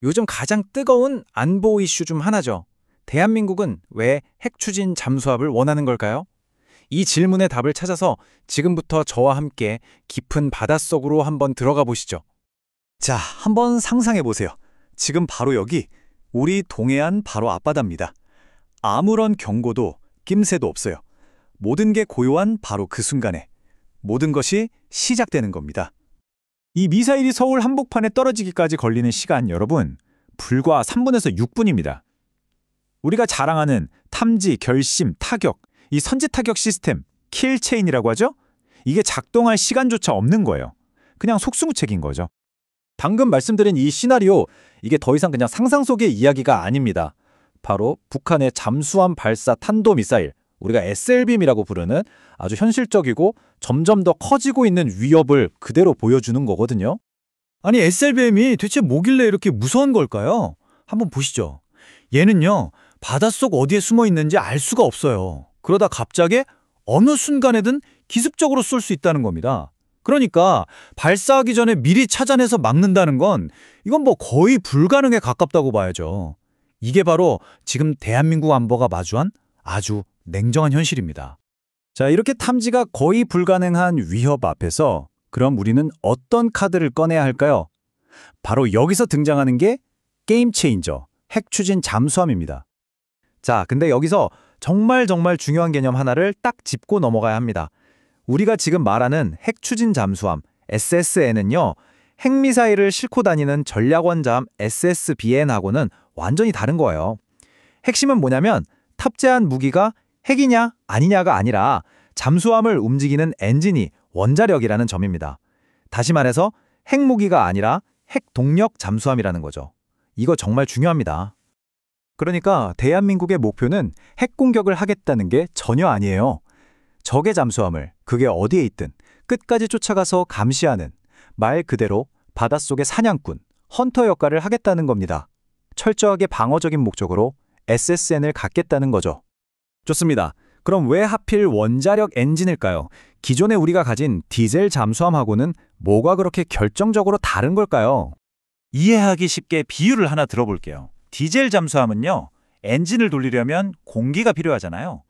요즘 가장 뜨거운 안보 이슈 중 하나죠. 대한민국은 왜 핵 추진 잠수함을 원하는 걸까요? 이 질문의 답을 찾아서 지금부터 저와 함께 깊은 바닷속으로 한번 들어가 보시죠. 자, 한번 상상해 보세요. 지금 바로 여기 우리 동해안 바로 앞바다입니다. 아무런 경고도 낌새도 없어요. 모든 게 고요한 바로 그 순간에 모든 것이 시작되는 겁니다. 이 미사일이 서울 한복판에 떨어지기까지 걸리는 시간, 여러분, 불과 3분에서 6분입니다. 우리가 자랑하는 탐지, 결심, 타격, 이 선제 타격 시스템, 킬체인이라고 하죠? 이게 작동할 시간조차 없는 거예요. 그냥 속수무책인 거죠. 방금 말씀드린 이 시나리오, 이게 더 이상 그냥 상상 속의 이야기가 아닙니다. 바로 북한의 잠수함 발사 탄도미사일, 우리가 SLBM이라고 부르는 아주 현실적이고 점점 더 커지고 있는 위협을 그대로 보여주는 거거든요. 아니, SLBM이 대체 뭐길래 이렇게 무서운 걸까요? 한번 보시죠. 얘는요, 바닷속 어디에 숨어 있는지 알 수가 없어요. 그러다 갑자기 어느 순간에든 기습적으로 쏠 수 있다는 겁니다. 그러니까 발사하기 전에 미리 찾아내서 막는다는 건 이건 뭐 거의 불가능에 가깝다고 봐야죠. 이게 바로 지금 대한민국 안보가 마주한 아주 냉정한 현실입니다. 자, 이렇게 탐지가 거의 불가능한 위협 앞에서 그럼 우리는 어떤 카드를 꺼내야 할까요? 바로 여기서 등장하는 게 게임 체인저, 핵 추진 잠수함입니다. 자, 근데 여기서 정말 중요한 개념 하나를 딱 짚고 넘어가야 합니다. 우리가 지금 말하는 핵 추진 잠수함 SSN은요, 핵미사일을 싣고 다니는 전략원잠 SSBN하고는 완전히 다른 거예요. 핵심은 뭐냐면 탑재한 무기가 핵이냐 아니냐가 아니라 잠수함을 움직이는 엔진이 원자력이라는 점입니다. 다시 말해서 핵무기가 아니라 핵동력 잠수함이라는 거죠. 이거 정말 중요합니다. 그러니까 대한민국의 목표는 핵공격을 하겠다는 게 전혀 아니에요. 적의 잠수함을 그게 어디에 있든 끝까지 쫓아가서 감시하는 말 그대로 바닷속의 사냥꾼, 헌터 역할을 하겠다는 겁니다. 철저하게 방어적인 목적으로 SSN을 갖겠다는 거죠. 좋습니다. 그럼 왜 하필 원자력 엔진일까요? 기존에 우리가 가진 디젤 잠수함하고는 뭐가 그렇게 결정적으로 다른 걸까요? 이해하기 쉽게 비유를 하나 들어볼게요. 디젤 잠수함은요, 엔진을 돌리려면 공기가 필요하잖아요.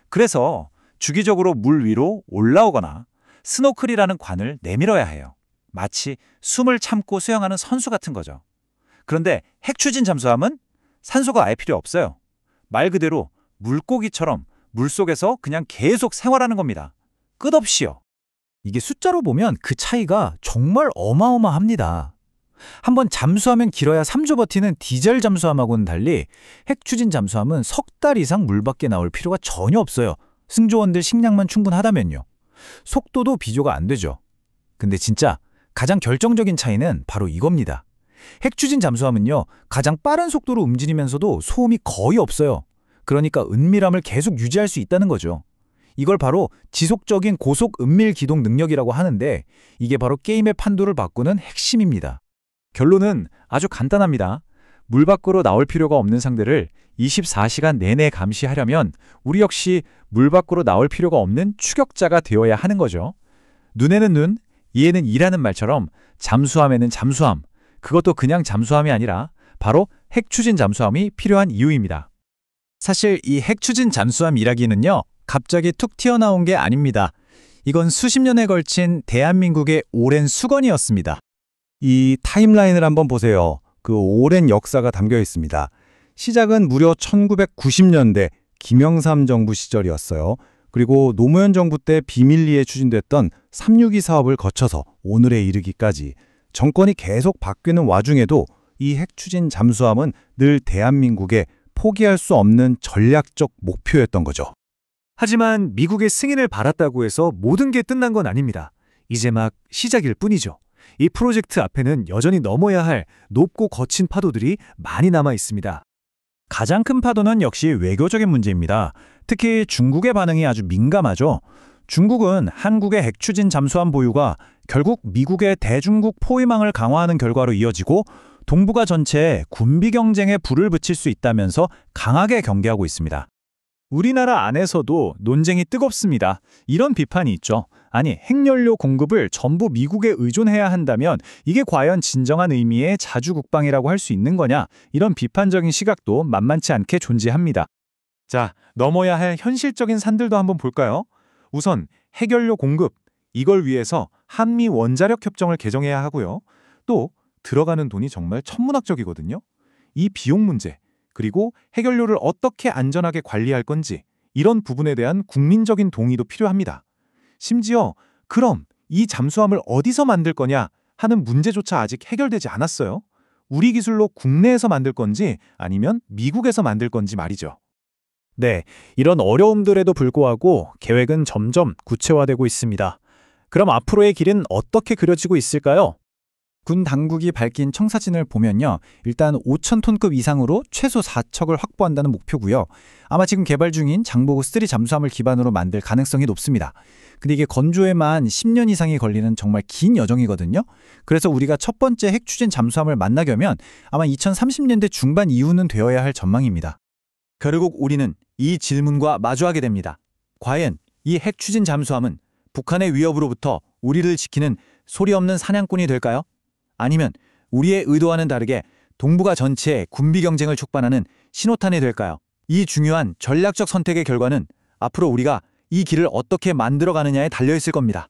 그래서 주기적으로 물 위로 올라오거나 스노클이라는 관을 내밀어야 해요. 마치 숨을 참고 수영하는 선수 같은 거죠. 그런데 핵 추진 잠수함은 산소가 아예 필요 없어요. 말 그대로 물고기처럼 물속에서 그냥 계속 생활하는 겁니다. 끝없이요. 이게 숫자로 보면 그 차이가 정말 어마어마합니다. 한번 잠수하면 길어야 3주 버티는 디젤 잠수함하고는 달리 핵 추진 잠수함은 석 달 이상 물 밖에 나올 필요가 전혀 없어요. 승조원들 식량만 충분하다면요. 속도도 비교가 안 되죠. 근데 진짜 가장 결정적인 차이는 바로 이겁니다. 핵 추진 잠수함은요, 가장 빠른 속도로 움직이면서도 소음이 거의 없어요. 그러니까 은밀함을 계속 유지할 수 있다는 거죠. 이걸 바로 지속적인 고속 은밀 기동 능력이라고 하는데 이게 바로 게임의 판도를 바꾸는 핵심입니다. 결론은 아주 간단합니다. 물 밖으로 나올 필요가 없는 상대를 24시간 내내 감시하려면 우리 역시 물 밖으로 나올 필요가 없는 추격자가 되어야 하는 거죠. 눈에는 눈, 이에는 이라는 말처럼 잠수함에는 잠수함, 그것도 그냥 잠수함이 아니라 바로 핵 추진 잠수함이 필요한 이유입니다. 사실 이 핵 추진 잠수함 이야기는요, 갑자기 툭 튀어나온 게 아닙니다. 이건 수십 년에 걸친 대한민국의 오랜 수건이었습니다. 이 타임라인을 한번 보세요. 그 오랜 역사가 담겨 있습니다. 시작은 무려 1990년대 김영삼 정부 시절이었어요. 그리고 노무현 정부 때 비밀리에 추진됐던 362 사업을 거쳐서 오늘에 이르기까지 정권이 계속 바뀌는 와중에도 이 핵 추진 잠수함은 늘 대한민국의 포기할 수 없는 전략적 목표였던 거죠. 하지만 미국의 승인을 받았다고 해서 모든 게 끝난 건 아닙니다. 이제 막 시작일 뿐이죠. 이 프로젝트 앞에는 여전히 넘어야 할 높고 거친 파도들이 많이 남아 있습니다. 가장 큰 파도는 역시 외교적인 문제입니다. 특히 중국의 반응이 아주 민감하죠. 중국은 한국의 핵 추진 잠수함 보유가 결국 미국의 대중국 포위망을 강화하는 결과로 이어지고 동북아 전체에 군비 경쟁에 불을 붙일 수 있다면서 강하게 경계하고 있습니다. 우리나라 안에서도 논쟁이 뜨겁습니다. 이런 비판이 있죠. 아니, 핵연료 공급을 전부 미국에 의존해야 한다면 이게 과연 진정한 의미의 자주국방이라고 할 수 있는 거냐? 이런 비판적인 시각도 만만치 않게 존재합니다. 자, 넘어야 할 현실적인 산들도 한번 볼까요? 우선 핵연료 공급, 이걸 위해서 한미 원자력 협정을 개정해야 하고요. 또 들어가는 돈이 정말 천문학적이거든요. 이 비용 문제, 그리고 핵연료를 어떻게 안전하게 관리할 건지 이런 부분에 대한 국민적인 동의도 필요합니다. 심지어 그럼 이 잠수함을 어디서 만들 거냐 하는 문제조차 아직 해결되지 않았어요. 우리 기술로 국내에서 만들 건지 아니면 미국에서 만들 건지 말이죠. 네, 이런 어려움들에도 불구하고 계획은 점점 구체화되고 있습니다. 그럼 앞으로의 길은 어떻게 그려지고 있을까요? 군 당국이 밝힌 청사진을 보면요. 일단 5,000톤급 이상으로 최소 4척을 확보한다는 목표고요. 아마 지금 개발 중인 장보고3 잠수함을 기반으로 만들 가능성이 높습니다. 근데 이게 건조에만 10년 이상이 걸리는 정말 긴 여정이거든요. 그래서 우리가 첫 번째 핵추진 잠수함을 만나려면 아마 2030년대 중반 이후는 되어야 할 전망입니다. 결국 우리는 이 질문과 마주하게 됩니다. 과연 이 핵추진 잠수함은 북한의 위협으로부터 우리를 지키는 소리 없는 사냥꾼이 될까요? 아니면 우리의 의도와는 다르게 동북아 전체의 군비 경쟁을 촉발하는 신호탄이 될까요? 이 중요한 전략적 선택의 결과는 앞으로 우리가 이 길을 어떻게 만들어가느냐에 달려있을 겁니다.